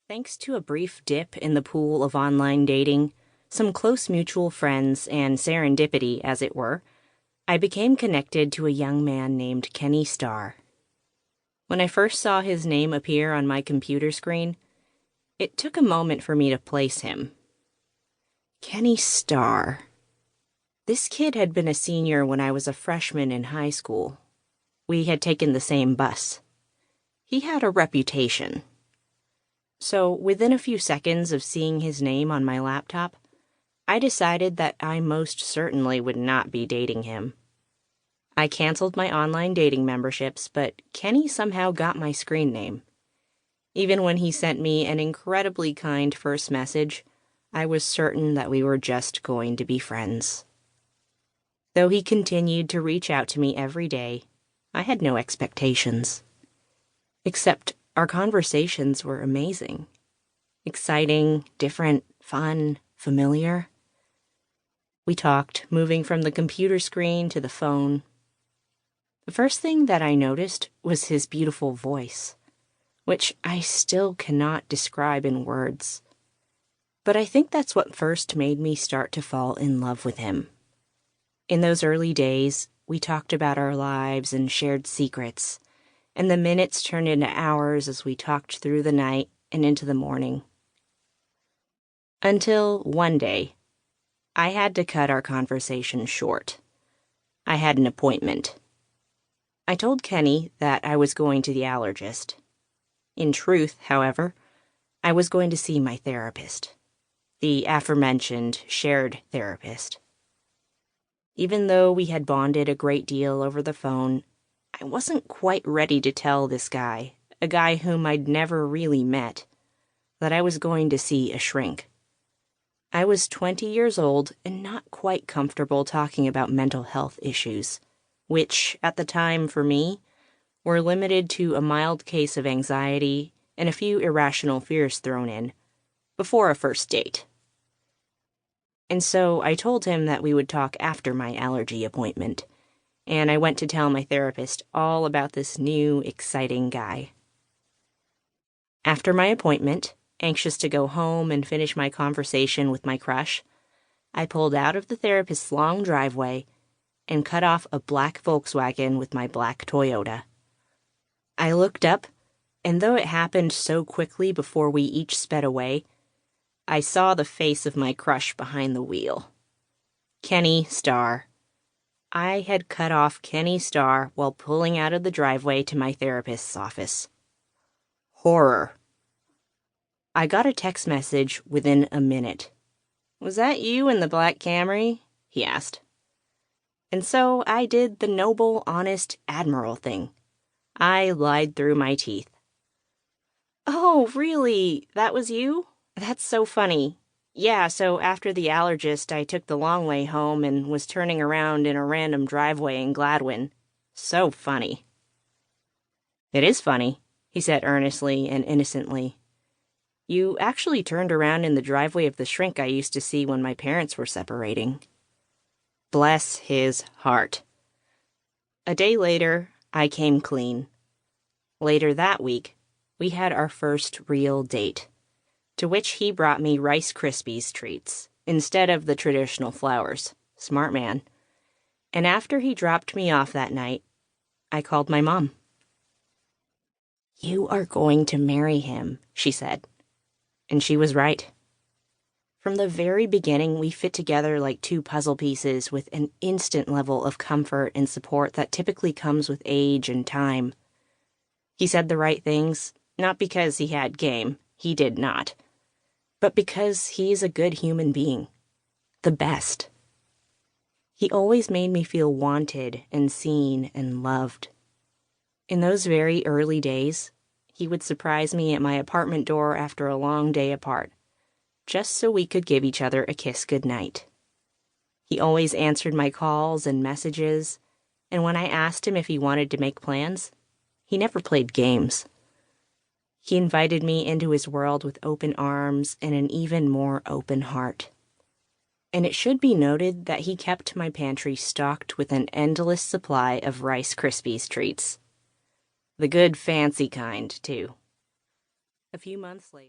Thanks to a brief dip in the pool of online dating, some close mutual friends, and serendipity, as it were, I became connected to a young man named Kenny Starr. When I first saw his name appear on my computer screen, it took a moment for me to place him. Kenny Starr. This kid had been a senior when I was a freshman in high school. We had taken the same bus. He had a reputation. So, within a few seconds of seeing his name on my laptop, I decided that I most certainly would not be dating him. I canceled my online dating memberships, but Kenny somehow got my screen name. Even when he sent me an incredibly kind first message, I was certain that we were just going to be friends. Though he continued to reach out to me every day, I had no expectations. Except our conversations were amazing. Exciting, different, fun, familiar. We talked, moving from the computer screen to the phone. The first thing that I noticed was his beautiful voice, which I still cannot describe in words. But I think that's what first made me start to fall in love with him. In those early days, we talked about our lives and shared secrets, and the minutes turned into hours as we talked through the night and into the morning. Until one day, I had to cut our conversation short. I had an appointment. I told Kenny that I was going to the allergist. In truth, however, I was going to see my therapist, the aforementioned shared therapist. Even though we had bonded a great deal over the phone, I wasn't quite ready to tell this guy, a guy whom I'd never really met, that I was going to see a shrink. I was 20 years old and not quite comfortable talking about mental health issues, which, at the time for me, were limited to a mild case of anxiety and a few irrational fears thrown in, before a first date. And so I told him that we would talk after my allergy appointment, and I went to tell my therapist all about this new, exciting guy. After my appointment, anxious to go home and finish my conversation with my crush, I pulled out of the therapist's long driveway and cut off a black Volkswagen with my black Toyota. I looked up, and though it happened so quickly before we each sped away, I saw the face of my crush behind the wheel. Kenny Starr. I had cut off Kenny Starr while pulling out of the driveway to my therapist's office. Horror. I got a text message within a minute. "Was that you in the black Camry?" he asked. And so I did the noble, honest, admiral thing. I lied through my teeth. "Oh, really? That was you? That's so funny. Yeah, so after the allergist, I took the long way home and was turning around in a random driveway in Gladwin. So funny." "It is funny," he said earnestly and innocently. "You actually turned around in the driveway of the shrink I used to see when my parents were separating." Bless his heart. A day later, I came clean. Later that week, we had our first real date, to which he brought me Rice Krispies treats instead of the traditional flowers. Smart man. And after he dropped me off that night, I called my mom. "You are going to marry him," she said. And she was right. From the very beginning, we fit together like two puzzle pieces with an instant level of comfort and support that typically comes with age and time. He said the right things, not because he had game, he did not, but because he is a good human being. The best. He always made me feel wanted and seen and loved. In those very early days, he would surprise me at my apartment door after a long day apart, just so we could give each other a kiss goodnight. He always answered my calls and messages, and when I asked him if he wanted to make plans, he never played games. He invited me into his world with open arms and an even more open heart. And it should be noted that he kept my pantry stocked with an endless supply of Rice Krispies treats. The good fancy kind, too. A few months later.